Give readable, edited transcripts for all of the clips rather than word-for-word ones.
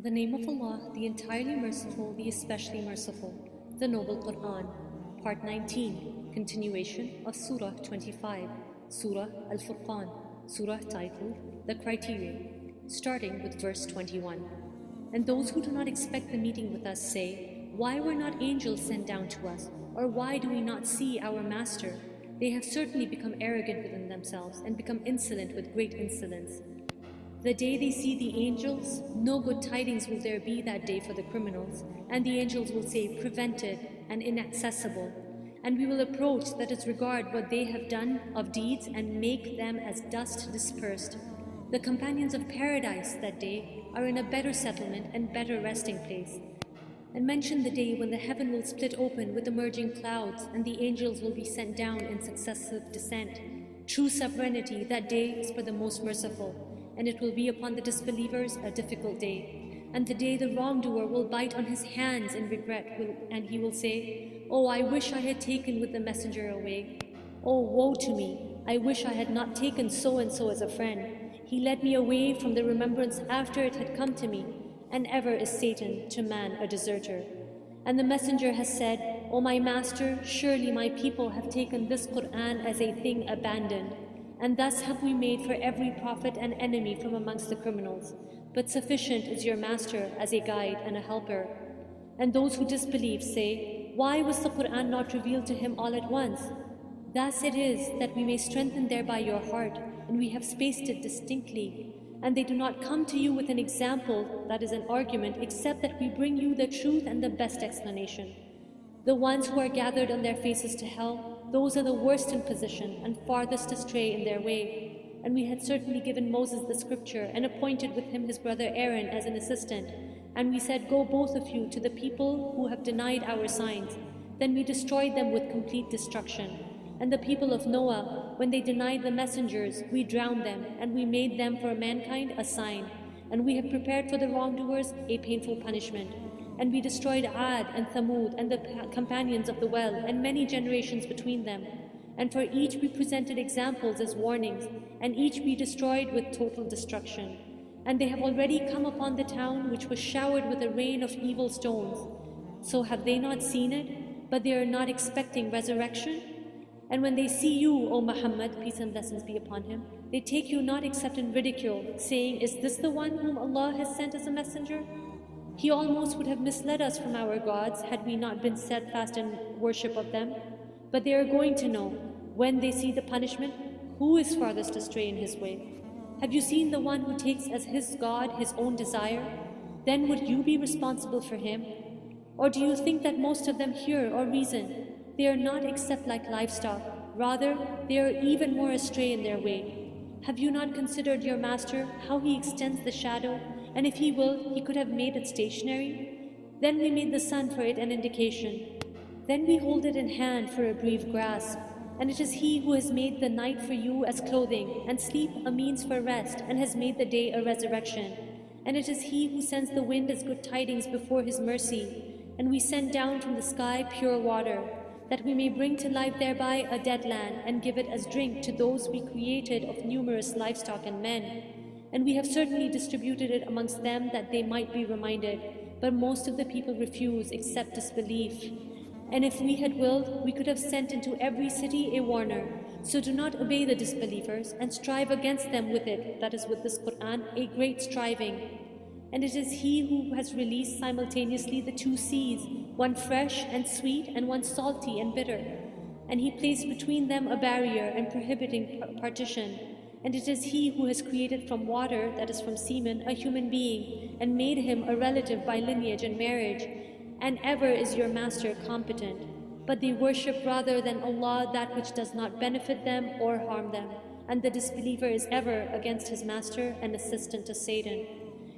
the name of Allah, the entirely merciful, the especially merciful, the Noble Quran, Part 19, continuation of Surah 25, Surah Al-Furqan, Surah titled The Criterion, starting with verse 21. And those who do not expect the meeting with us say, why were not angels sent down to us? Or why do we not see our Master? They have certainly become arrogant within themselves and become insolent with great insolence. The day they see the angels, no good tidings will there be that day for the criminals, and the angels will say, prevented and inaccessible. And we will approach, that is, regard what they have done of deeds and make them as dust dispersed. The companions of paradise that day are in a better settlement and better resting place. And mention the day when the heaven will split open with emerging clouds, and the angels will be sent down in successive descent. True sovereignty that day is for the most merciful, and it will be upon the disbelievers a difficult day. And the day the wrongdoer will bite on his hands in regret, and he will say, oh, I wish I had taken with the messenger away. Oh, woe to me, I wish I had not taken so-and-so as a friend. He led me away from the remembrance after it had come to me, and ever is Satan to man a deserter. And the messenger has said, O my master, surely my people have taken this Quran as a thing abandoned. And thus have we made for every prophet an enemy from amongst the criminals. But sufficient is your master as a guide and a helper. And those who disbelieve say, why was the Quran not revealed to him all at once? Thus it is that we may strengthen thereby your heart, and we have spaced it distinctly. And they do not come to you with an example, that is an argument, except that we bring you the truth and the best explanation. The ones who are gathered on their faces to hell, those are the worst in position and farthest astray in their way. And we had certainly given Moses the scripture and appointed with him his brother Aaron as an assistant. And we said, go both of you to the people who have denied our signs. Then we destroyed them with complete destruction. And the people of Noah, when they denied the messengers, we drowned them, and we made them for mankind a sign. And we have prepared for the wrongdoers a painful punishment. And we destroyed Ad and Thamud and the companions of the well, and many generations between them. And for each we presented examples as warnings, and each we destroyed with total destruction. And they have already come upon the town which was showered with a rain of evil stones. So have they not seen it? But they are not expecting resurrection? And when they see you, O Muhammad, peace and blessings be upon him, they take you not except in ridicule, saying, is this the one whom Allah has sent as a messenger? He almost would have misled us from our gods had we not been steadfast in worship of them. But they are going to know, when they see the punishment, who is farthest astray in his way. Have you seen the one who takes as his God his own desire? Then would you be responsible for him? Or do you think that most of them hear or reason? They are not except like livestock. Rather, they are even more astray in their way. Have you not considered your master, how he extends the shadow? And if he will, he could have made it stationary. Then we made the sun for it an indication. Then we hold it in hand for a brief grasp. And it is he who has made the night for you as clothing, and sleep a means for rest, and has made the day a resurrection. And it is he who sends the wind as good tidings before his mercy. And we send down from the sky pure water, that we may bring to life thereby a dead land, and give it as drink to those we created of numerous livestock and men. And we have certainly distributed it amongst them that they might be reminded, but most of the people refuse except disbelief. And if we had willed, we could have sent into every city a warner. So do not obey the disbelievers, and strive against them with it, that is with this Quran, a great striving. And it is he who has released simultaneously the two seas, one fresh and sweet, and one salty and bitter. And he placed between them a barrier and prohibiting partition. And it is he who has created from water, that is from semen, a human being, and made him a relative by lineage and marriage. And ever is your master competent. But they worship rather than Allah that which does not benefit them or harm them. And the disbeliever is ever against his master and assistant to Satan.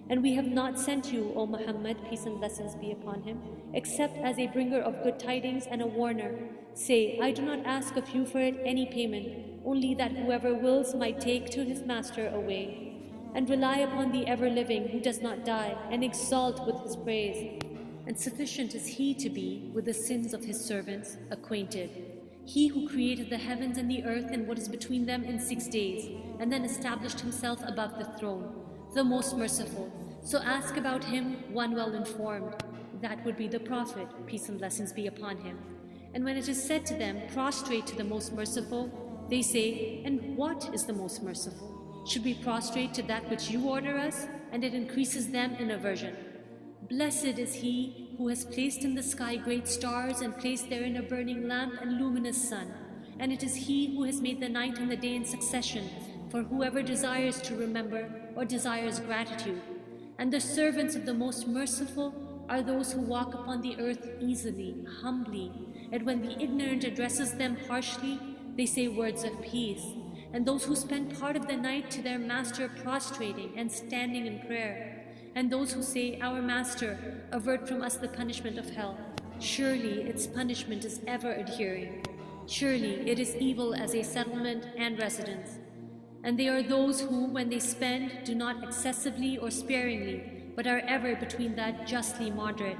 And we have not sent you, O Muhammad, peace and blessings be upon him, except as a bringer of good tidings and a warner. Say, I do not ask of you for it any payment, only that whoever wills might take to his master away. And rely upon the ever-living who does not die, and exalt with his praise. And sufficient is he to be, with the sins of his servants, acquainted. He who created the heavens and the earth and what is between them in 6 days, and then established himself above the throne, the most merciful, So ask about him one well informed. That would be the Prophet, peace and blessings be upon him. And when it is said to them, prostrate to the most merciful, they say, and what is the most merciful? Should we prostrate to that which you order us? And it increases them in aversion. Blessed is he who has placed in the sky great stars and placed therein a burning lamp and luminous sun. And it is he who has made the night and the day in succession for whoever desires to remember or desires gratitude. And the servants of the most merciful are those who walk upon the earth easily, humbly, and when the ignorant addresses them harshly, they say words of peace. And those who spend part of the night to their master prostrating and standing in prayer. And those who say, our master, avert from us the punishment of hell. Surely its punishment is ever adhering. Surely it is evil as a settlement and residence. And they are those who, when they spend, do not excessively or sparingly, but are ever between that justly moderate.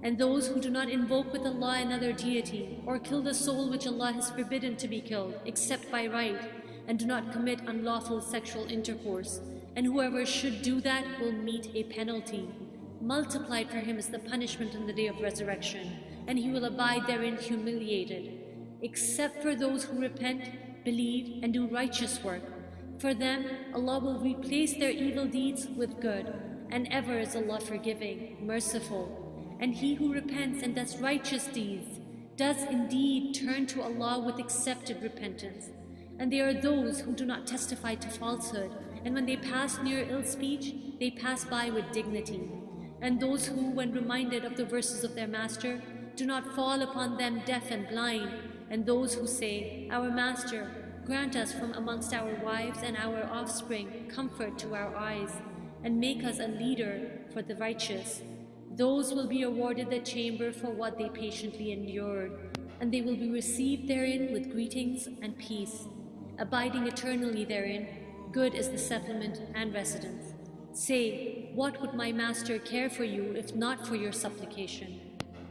And those who do not invoke with Allah another deity, or kill the soul which Allah has forbidden to be killed, except by right, and do not commit unlawful sexual intercourse. And whoever should do that will meet a penalty. Multiplied for him is the punishment on the day of resurrection, and he will abide therein humiliated. Except for those who repent, believe, and do righteous work. For them, Allah will replace their evil deeds with good, and ever is Allah forgiving, merciful. And he who repents and does righteous deeds does indeed turn to Allah with accepted repentance. And they are those who do not testify to falsehood, and when they pass near ill speech, they pass by with dignity. And those who, when reminded of the verses of their master, do not fall upon them deaf and blind. And those who say, our master, grant us from amongst our wives and our offspring comfort to our eyes, and make us a leader for the righteous. Those will be awarded the chamber for what they patiently endured, and they will be received therein with greetings and peace. Abiding eternally therein, good is the settlement and residence. Say, what would my master care for you if not for your supplication?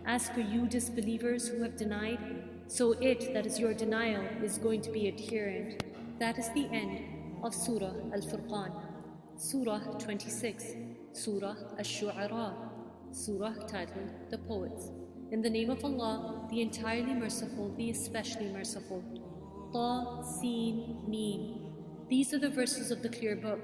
As for you disbelievers who have denied, so it, that is your denial, is going to be adherent. That is the end of Surah Al-Furqan. Surah 26, Surah Ash-Shu'ara, Surah titled The Poets. In the name of Allah, the entirely merciful, the especially merciful. Ta, Sin, Meen. These are the verses of the clear book.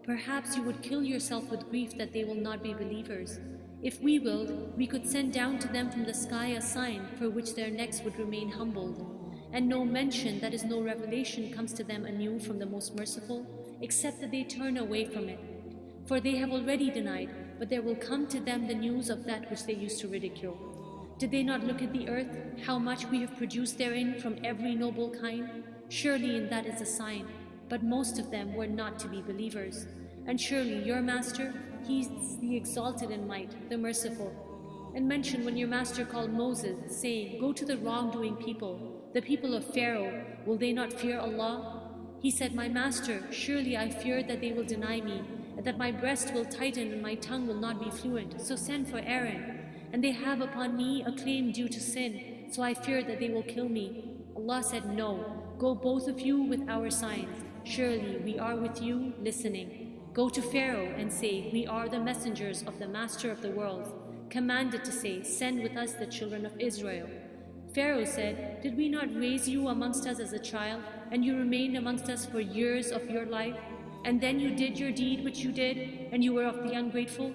Perhaps you would kill yourself with grief that they will not be believers. If we willed, we could send down to them from the sky a sign for which their necks would remain humbled. And no mention, that is no revelation, comes to them anew from the most merciful, except that they turn away from it. For they have already denied, but there will come to them the news of that which they used to ridicule. Did they not look at the earth, how much we have produced therein from every noble kind? Surely in that is a sign, but most of them were not to be believers. And surely your master, he is the exalted in might, the merciful. And mention when your master called Moses, saying, go to the wrongdoing people, the people of Pharaoh, will they not fear Allah? He said, my master, surely I fear that they will deny me, and that my breast will tighten and my tongue will not be fluent, so send for Aaron. And they have upon me a claim due to sin, so I fear that they will kill me. Allah said, no, go both of you with our signs. Surely we are with you, listening. Go to Pharaoh and say, we are the messengers of the Master of the worlds, commanded to say, send with us the children of Israel. Pharaoh said, did we not raise you amongst us as a child, and you remained amongst us for years of your life? And then you did your deed which you did, and you were of the ungrateful?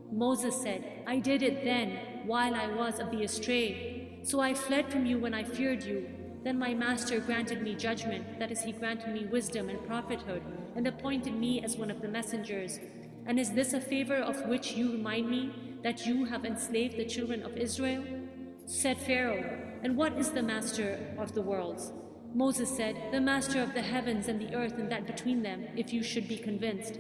Moses said, I did it then, while I was of the astray. So I fled from you when I feared you. Then my master granted me judgment, that is, he granted me wisdom and prophethood, and appointed me as one of the messengers. And is this a favor of which you remind me, that you have enslaved the children of Israel? Said Pharaoh, and what is the master of the worlds? Moses said, the master of the heavens and the earth and that between them, if you should be convinced.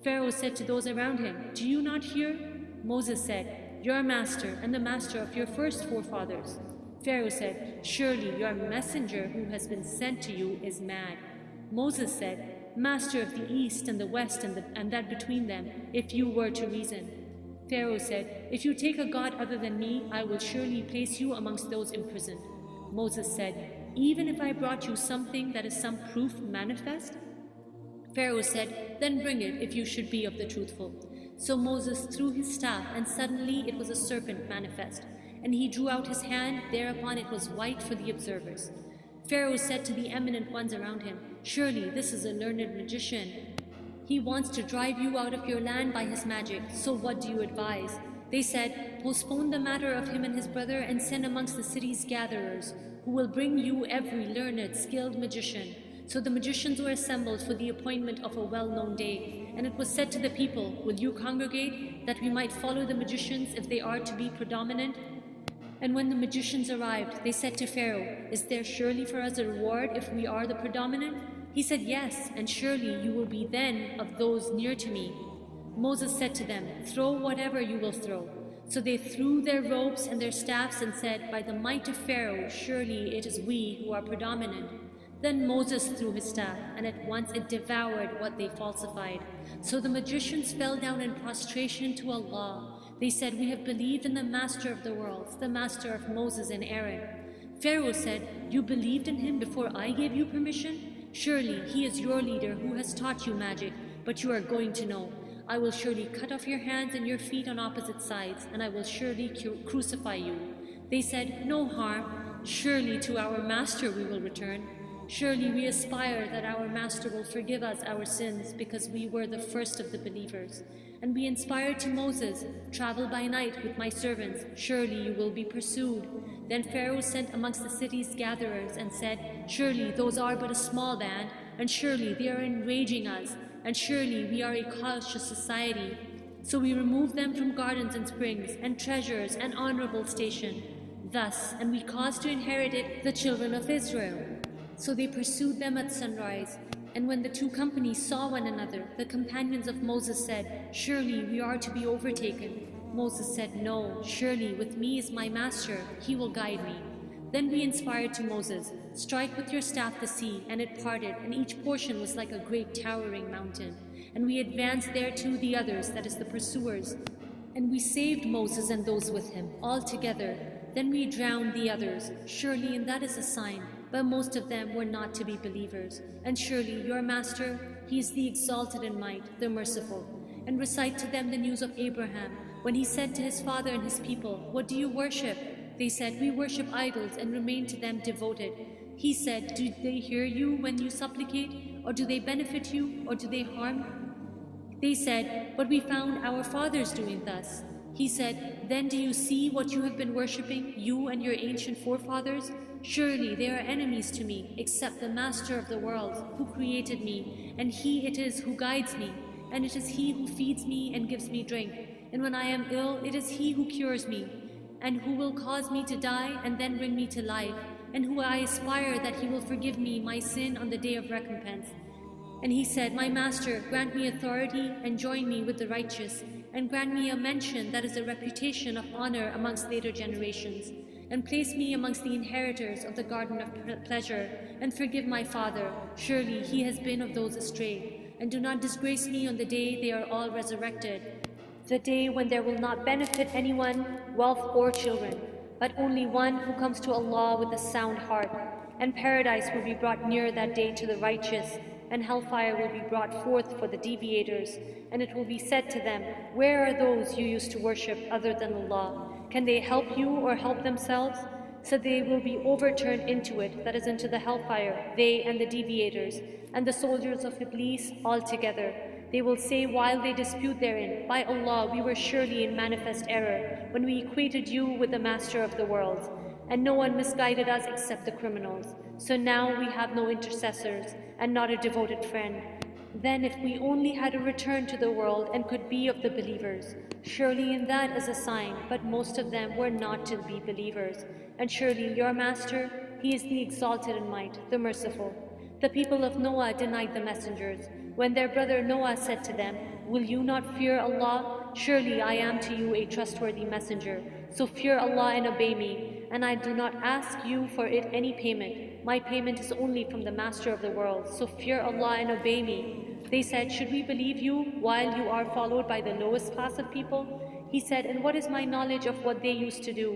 Pharaoh said to those around him, do you not hear? Moses said, your master and the master of your first forefathers. Pharaoh said, surely your messenger who has been sent to you is mad. Moses said, master of the east and the west and that between them, if you were to reason. Pharaoh said, if you take a god other than me, I will surely place you amongst those imprisoned. Moses said, even if I brought you something that is some proof manifest? Pharaoh said, then bring it if you should be of the truthful. So Moses threw his staff, and suddenly it was a serpent manifest. And he drew out his hand, thereupon it was white for the observers. Pharaoh said to the eminent ones around him, "Surely this is a learned magician. He wants to drive you out of your land by his magic, so what do you advise?" They said, "Postpone the matter of him and his brother, and send amongst the city's gatherers, who will bring you every learned, skilled magician." So the magicians were assembled for the appointment of a well-known day. And it was said to the people, "Will you congregate, that we might follow the magicians if they are to be predominant?" And when the magicians arrived, they said to Pharaoh, "Is there surely for us a reward if we are the predominant?" He said, "Yes, and surely you will be then of those near to me." Moses said to them, "Throw whatever you will throw." So they threw their ropes and their staffs and said, "By the might of Pharaoh, surely it is we who are predominant." Then Moses threw his staff, and at once it devoured what they falsified. So the magicians fell down in prostration to Allah. They said, "We have believed in the Master of the worlds, the Master of Moses and Aaron." Pharaoh said, "You believed in him before I gave you permission? Surely he is your leader who has taught you magic, but you are going to know. I will surely cut off your hands and your feet on opposite sides, and I will surely crucify you." They said, "No harm. Surely to our master we will return. Surely we aspire that our master will forgive us our sins, because we were the first of the believers." And we inspired to Moses, "Travel by night with my servants. Surely you will be pursued." Then Pharaoh sent amongst the city's gatherers and said, "Surely those are but a small band, and surely they are enraging us, and surely we are a cautious society." So we removed them from gardens and springs, and treasures, and honorable station. Thus, and we caused to inherit it the children of Israel. So they pursued them at sunrise. And when the two companies saw one another, the companions of Moses said, "Surely we are to be overtaken." Moses said, "No, surely with me is my master, he will guide me." Then we inspired to Moses, "Strike with your staff the sea," and it parted, and each portion was like a great towering mountain. And we advanced thereto the others, that is the pursuers. And we saved Moses and those with him, all together. Then we drowned the others. Surely, and that is a sign. But most of them were not to be believers. And surely your master, he is the exalted in might, the merciful. And recite to them the news of Abraham, when he said to his father and his people, "What do you worship?" They said, "We worship idols and remain to them devoted." He said, "Do they hear you when you supplicate? Or do they benefit you? Or do they harm you?" They said, "But we found our fathers doing thus." He said, "Then do you see what you have been worshipping, you and your ancient forefathers? Surely they are enemies to me, except the Master of the world, who created me, and he it is who guides me, and it is he who feeds me and gives me drink. And when I am ill, it is he who cures me, and who will cause me to die and then bring me to life, and who I aspire that he will forgive me my sin on the day of recompense." And he said, "My master, grant me authority and join me with the righteous, and grant me a mention that is a reputation of honor amongst later generations, and place me amongst the inheritors of the garden of pleasure, and forgive my father. Surely he has been of those astray, and do not disgrace me on the day they are all resurrected, the day when there will not benefit anyone, wealth or children, but only one who comes to Allah with a sound heart. And paradise will be brought near that day to the righteous, and hellfire will be brought forth for the deviators. And it will be said to them, "Where are those you used to worship other than Allah? Can they help you or help themselves?" So they will be overturned into it, that is into the hellfire, they and the deviators, and the soldiers of Iblis all together. They will say while they dispute therein, "By Allah, we were surely in manifest error when we equated you with the Master of the worlds, and no one misguided us except the criminals. So now we have no intercessors, and not a devoted friend. Then if we only had a return to the world and could be of the believers, surely in that is a sign, but most of them were not to be believers. And surely your Master, he is the exalted in might, the merciful." The people of Noah denied the messengers, when their brother Noah said to them, "Will you not fear Allah? Surely I am to you a trustworthy messenger. So fear Allah and obey me, and I do not ask you for it any payment. My payment is only from the Master of the world. So fear Allah and obey me." They said, "Should we believe you while you are followed by the lowest class of people?" He said, "And what is my knowledge of what they used to do?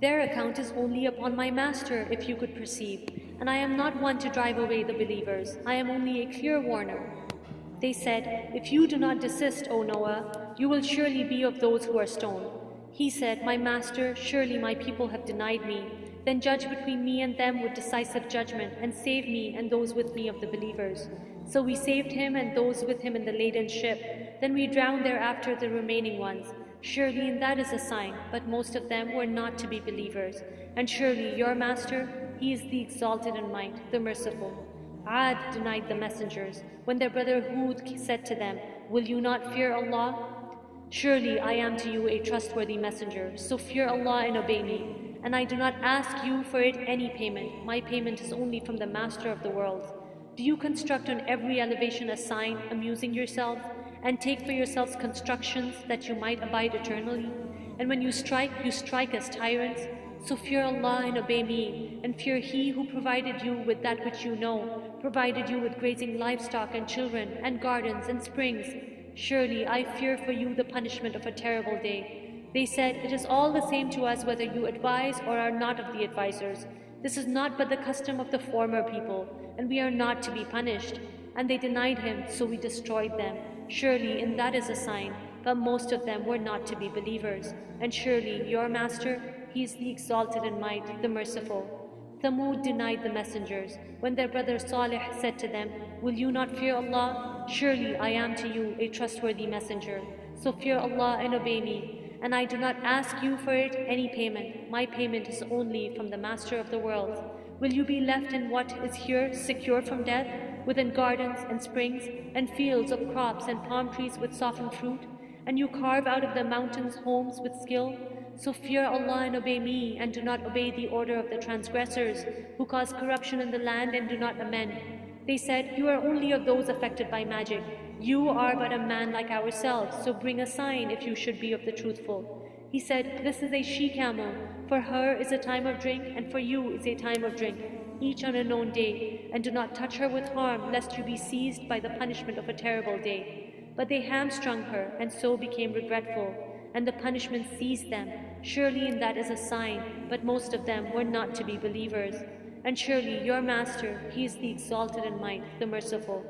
Their account is only upon my Master, if you could perceive. And I am not one to drive away the believers. I am only a clear warner." They said, "If you do not desist, O Noah, you will surely be of those who are stoned." He said, "My master, surely my people have denied me. Then judge between me and them with decisive judgment, and save me and those with me of the believers." So we saved him and those with him in the laden ship. Then we drowned thereafter the remaining ones. Surely in that is a sign, but most of them were not to be believers. And surely your master, he is the exalted in might, the merciful. Ad denied the messengers, when their brother Hud said to them, "Will you not fear Allah? Surely I am to you a trustworthy messenger, so fear Allah and obey me. And I do not ask you for it any payment. My payment is only from the Master of the world. Do you construct on every elevation a sign, amusing yourselves, and take for yourselves constructions that you might abide eternally? And when you strike as tyrants. So fear Allah and obey me, and fear He who provided you with that which you know, provided you with grazing livestock and children, and gardens and springs. Surely I fear for you the punishment of a terrible day." They said, "It is all the same to us whether you advise or are not of the advisers. This is not but the custom of the former people, and we are not to be punished." And they denied him, so we destroyed them. Surely in that is a sign, but most of them were not to be believers. And surely your master, he is the exalted in might, the merciful. Thamud denied the messengers, when their brother Salih said to them, "Will you not fear Allah? Surely I am to you a trustworthy messenger. So fear Allah and obey me. And I do not ask you for it any payment. My payment is only from the Master of the world. Will you be left in what is here, secure from death, within gardens and springs, and fields of crops and palm trees with softened fruit? And you carve out of the mountains homes with skill? So fear Allah and obey me, and do not obey the order of the transgressors, who cause corruption in the land and do not amend." They said, "You are only of those affected by magic. You are but a man like ourselves, so bring a sign if you should be of the truthful." He said, "This is a she-camel. For her is a time of drink, and for you is a time of drink, each on a known day. And do not touch her with harm, lest you be seized by the punishment of a terrible day." But they hamstrung her, and so became regretful, and the punishment seized them. Surely in that is a sign, but most of them were not to be believers. And surely your master, he is the exalted in might, the merciful.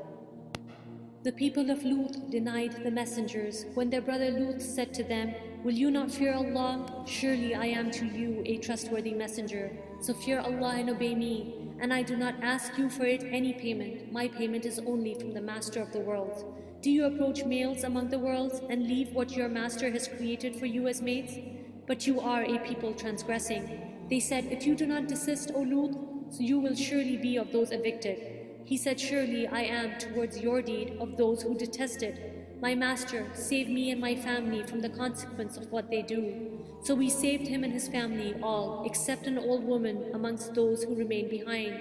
The people of Lut denied the messengers, when their brother Lut said to them, "Will you not fear Allah? Surely I am to you a trustworthy messenger. So fear Allah and obey me. And I do not ask you for it any payment. My payment is only from the Master of the world. Do you approach males among the worlds, and leave what your master has created for you as mates? But you are a people transgressing." They said, "If you do not desist, O Lut, so you will surely be of those evicted." He said, "Surely I am towards your deed of those who detest it. My master, save me and my family from the consequence of what they do." So we saved him and his family all, except an old woman amongst those who remained behind.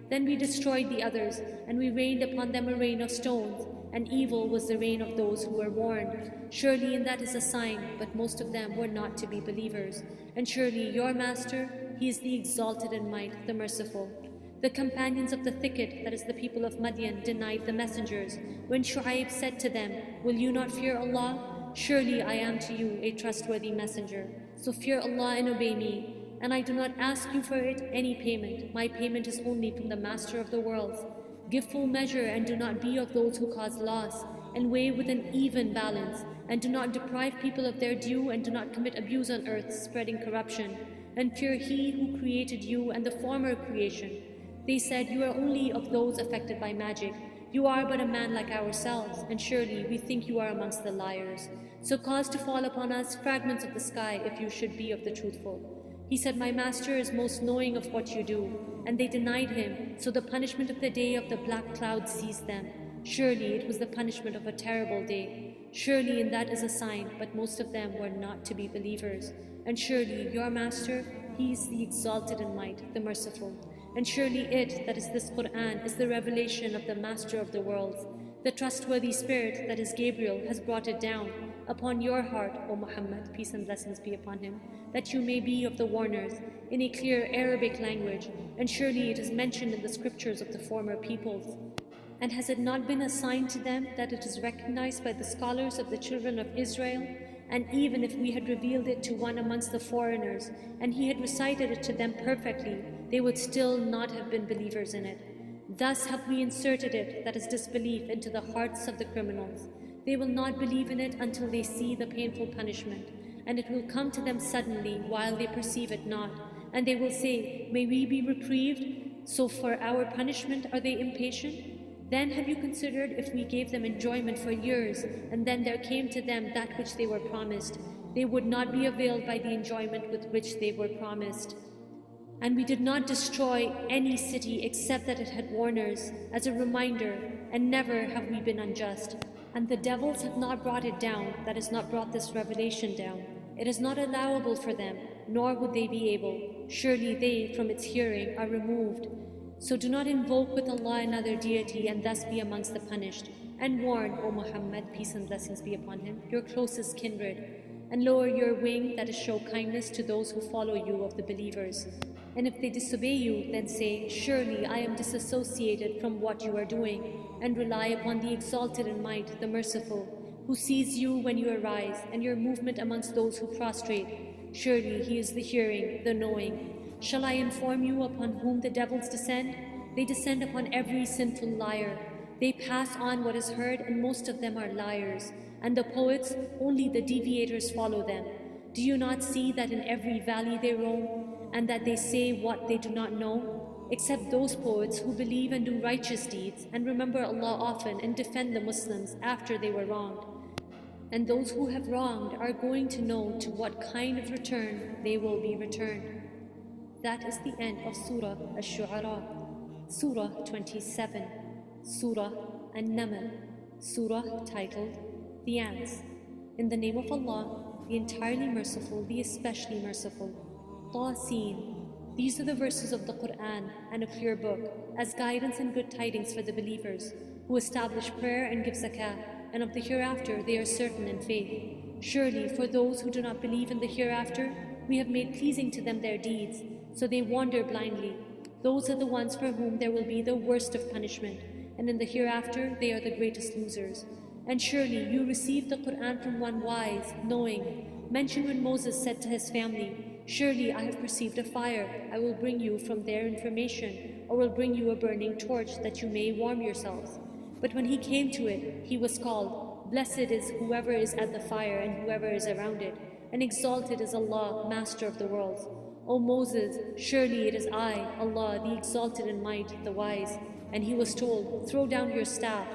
Then we destroyed the others, and we rained upon them a rain of stones, and evil was the rain of those who were warned. Surely in that is a sign, but most of them were not to be believers. And surely your master, he is the exalted in might, the merciful. The companions of the thicket, that is the people of Madian, denied the messengers, when Shu'aib said to them, "Will you not fear Allah? Surely I am to you a trustworthy messenger. So fear Allah and obey me. And I do not ask you for it any payment. My payment is only from the Master of the worlds. Give full measure, and do not be of those who cause loss, and weigh with an even balance, and do not deprive people of their due, and do not commit abuse on earth, spreading corruption. And fear He who created you and the former creation." They said, "You are only of those affected by magic. You are but a man like ourselves, and surely we think you are amongst the liars. So cause to fall upon us fragments of the sky if you should be of the truthful." He said, "My master is most knowing of what you do." And they denied him, so the punishment of the day of the black cloud seized them. Surely it was the punishment of a terrible day. Surely in that is a sign, but most of them were not to be believers. And surely your master, he is the exalted in might, the merciful. And surely it, that is this Quran, is the revelation of the Master of the worlds. The trustworthy spirit, that is Gabriel, has brought it down upon your heart, O Muhammad, peace and blessings be upon him, that you may be of the warners, in a clear Arabic language. And surely it is mentioned in the scriptures of the former peoples. And has it not been a sign to them that it is recognized by the scholars of the children of Israel? And even if we had revealed it to one amongst the foreigners, and he had recited it to them perfectly, they would still not have been believers in it. Thus have we inserted it, that is disbelief, into the hearts of the criminals. They will not believe in it until they see the painful punishment, and it will come to them suddenly while they perceive it not. And they will say, may we be reprieved? So for our punishment are they impatient? Then have you considered if we gave them enjoyment for years, and then there came to them that which they were promised? They would not be availed by the enjoyment with which they were promised. And we did not destroy any city except that it had warners, as a reminder, and never have we been unjust. And the devils have not brought it down, that is, not brought this revelation down. It is not allowable for them, nor would they be able. Surely they, from its hearing, are removed. So do not invoke with Allah another deity, and thus be amongst the punished. And warn, O Muhammad, peace and blessings be upon him, your closest kindred, and lower your wing, that is, show kindness to those who follow you of the believers. And if they disobey you, then say, surely I am disassociated from what you are doing, and rely upon the exalted in might, the merciful, who sees you when you arise, and your movement amongst those who prostrate. Surely he is the hearing, the knowing. Shall I inform you upon whom the devils descend? They descend upon every sinful liar. They pass on what is heard, and most of them are liars. And the poets, only the deviators follow them. Do you not see that in every valley they roam, and that they say what they do not know? Except those poets who believe and do righteous deeds, and remember Allah often, and defend the Muslims after they were wronged. And those who have wronged are going to know to what kind of return they will be returned. That is the end of Surah Ash-Shu'ara. Surah 27, Surah An-Naml, Surah titled The Ants. In the name of Allah, the entirely merciful, the especially merciful. Tasin. These are the verses of the Quran and a pure book, as guidance and good tidings for the believers, who establish prayer and give zakah, and of the hereafter they are certain in faith. Surely for those who do not believe in the hereafter, we have made pleasing to them their deeds, so they wander blindly. Those are the ones for whom there will be the worst of punishment, and in the hereafter they are the greatest losers. And surely you received the Quran from one wise, knowing. Mention when Moses said to his family, surely I have perceived a fire, I will bring you from their information, or will bring you a burning torch that you may warm yourselves. But when he came to it, he was called, blessed is whoever is at the fire and whoever is around it, and exalted is Allah, Master of the worlds. O Moses, surely it is I, Allah, the exalted in might, the wise. And he was told, throw down your staff.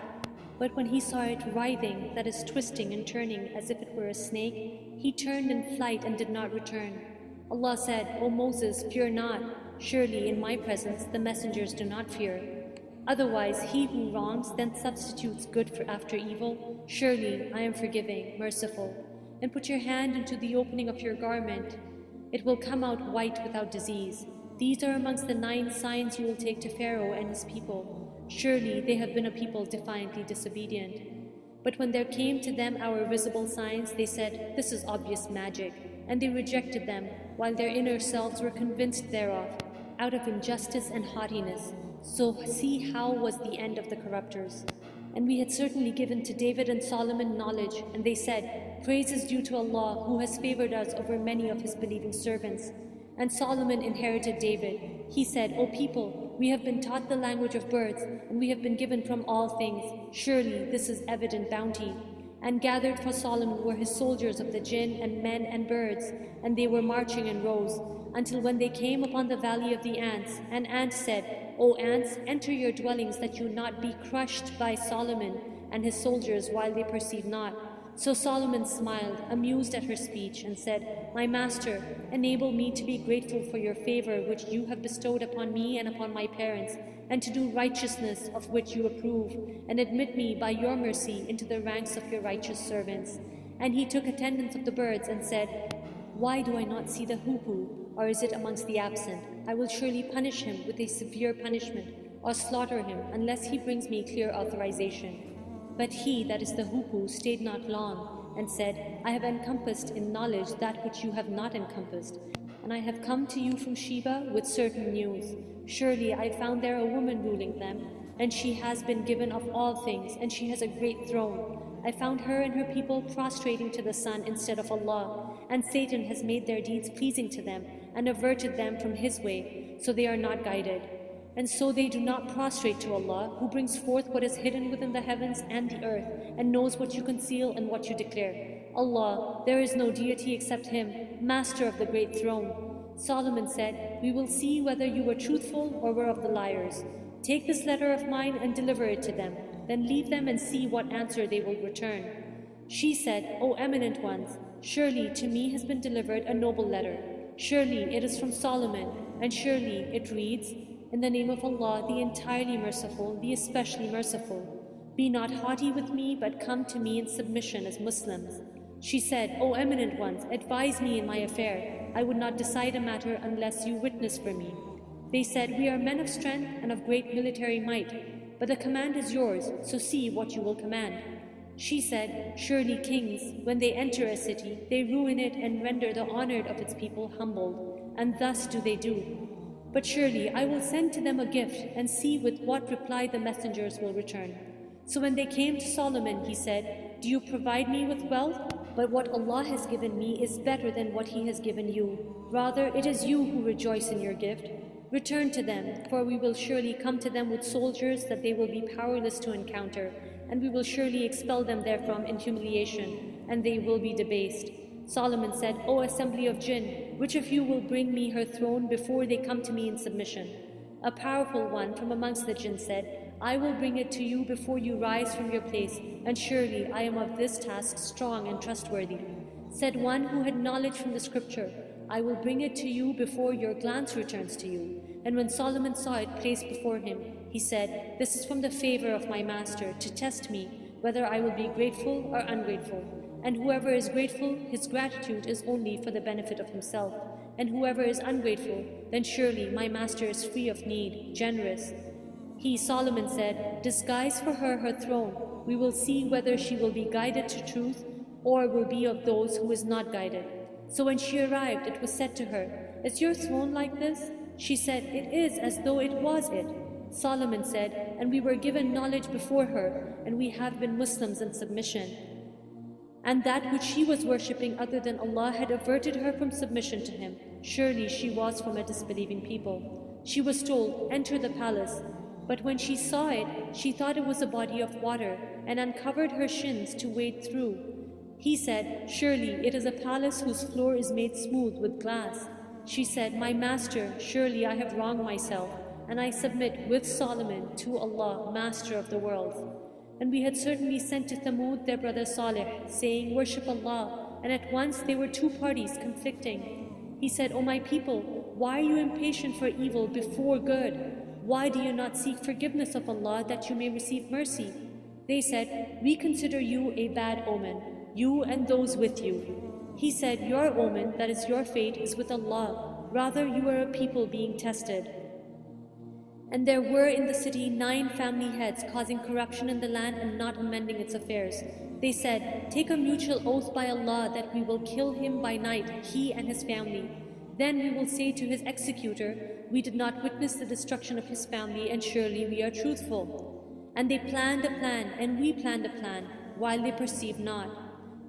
But when he saw it writhing, that is twisting and turning as if it were a snake, he turned in flight and did not return. Allah said, O Moses, fear not. Surely in my presence the messengers do not fear. Otherwise he who wrongs then substitutes good for after evil. Surely I am forgiving, merciful. And put your hand into the opening of your garment. It will come out white without disease. These are amongst the 9 signs you will take to Pharaoh and his people. Surely they have been a people defiantly disobedient. But when there came to them our visible signs, they said, this is obvious magic. And they rejected them, while their inner selves were convinced thereof, out of injustice and haughtiness. So see how was the end of the corruptors. And we had certainly given to David and Solomon knowledge, and they said, praise is due to Allah, who has favored us over many of his believing servants. And Solomon inherited David. He said, O people, we have been taught the language of birds, and we have been given from all things. Surely this is evident bounty. And gathered for Solomon were his soldiers of the jinn and men and birds, and they were marching in rows, until when they came upon the valley of the ants, an ant said, O ants, enter your dwellings, that you not be crushed by Solomon and his soldiers while they perceive not. So Solomon smiled, amused at her speech, and said, my master, enable me to be grateful for your favor which you have bestowed upon me and upon my parents, and to do righteousness of which you approve, and admit me by your mercy into the ranks of your righteous servants. And he took attendance of the birds and said, why do I not see the hoopoe, or is it amongst the absent? I will surely punish him with a severe punishment, or slaughter him, unless he brings me clear authorization. But he, that is the hoopoe, stayed not long, and said, I have encompassed in knowledge that which you have not encompassed, and I have come to you from Sheba with certain news. Surely I found there a woman ruling them, and she has been given of all things, and she has a great throne. I found her and her people prostrating to the sun instead of Allah, and Satan has made their deeds pleasing to them, and averted them from his way, so they are not guided. And so they do not prostrate to Allah, who brings forth what is hidden within the heavens and the earth, and knows what you conceal and what you declare. Allah, there is no deity except Him, Master of the great throne. Solomon said, we will see whether you were truthful or were of the liars. Take this letter of mine and deliver it to them, then leave them and see what answer they will return. She said, O eminent ones, surely to me has been delivered a noble letter. Surely it is from Solomon, and surely it reads, in the name of Allah, the entirely merciful, the especially merciful. Be not haughty with me, but come to me in submission as Muslims. She said, O eminent ones, advise me in my affair. I would not decide a matter unless you witness for me. They said, we are men of strength and of great military might, but the command is yours, so see what you will command. She said, surely kings, when they enter a city, they ruin it and render the honored of its people humbled, and thus do they do. But surely I will send to them a gift and see with what reply the messengers will return. So when they came to Solomon, he said, do you provide me with wealth? But what Allah has given me is better than what He has given you. Rather, it is you who rejoice in your gift. Return to them, for we will surely come to them with soldiers that they will be powerless to encounter, and we will surely expel them therefrom in humiliation, and they will be debased. Solomon said, O assembly of jinn, which of you will bring me her throne before they come to me in submission? A powerful one from amongst the jinn said, I will bring it to you before you rise from your place, and surely I am of this task strong and trustworthy. Said one who had knowledge from the scripture, I will bring it to you before your glance returns to you. And when Solomon saw it placed before him, he said, this is from the favor of my master to test me, whether I will be grateful or ungrateful. And whoever is grateful, his gratitude is only for the benefit of himself. And whoever is ungrateful, then surely my master is free of need, generous. He, Solomon, said, disguise for her her throne. We will see whether she will be guided to truth or will be of those who is not guided. So when she arrived, it was said to her, is your throne like this? She said, it is as though it was it. Solomon said, and we were given knowledge before her, and we have been Muslims in submission. And that which she was worshipping other than Allah had averted her from submission to Him. Surely she was from a disbelieving people. She was told, enter the palace. But when she saw it, she thought it was a body of water, and uncovered her shins to wade through. He said, surely it is a palace whose floor is made smooth with glass. She said, my master, surely I have wronged myself, and I submit with Solomon to Allah, Master of the worlds. And we had certainly sent to Thamud their brother Salih, saying, worship Allah, and at once there were two parties conflicting. He said, O my people, why are you impatient for evil before good? Why do you not seek forgiveness of Allah that you may receive mercy? They said, we consider you a bad omen, you and those with you. He said, your omen, that is your fate, is with Allah. Rather, you are a people being tested. And there were in the city 9 family heads causing corruption in the land and not amending its affairs. They said, take a mutual oath by Allah that we will kill him by night, he and his family. Then we will say to his executor, we did not witness the destruction of his family, and surely we are truthful. And they planned a plan, and we planned a plan, while they perceived not.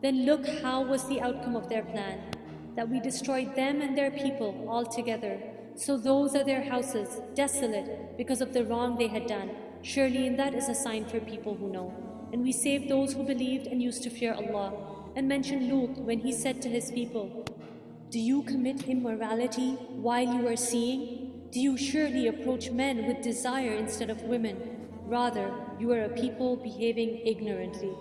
Then look how was the outcome of their plan, that we destroyed them and their people altogether. So those are their houses, desolate, because of the wrong they had done. Surely in that is a sign for people who know. And we saved those who believed and used to fear Allah. And mention Lut when he said to his people, do you commit immorality while you are seeing? Do you surely approach men with desire instead of women? Rather, you are a people behaving ignorantly.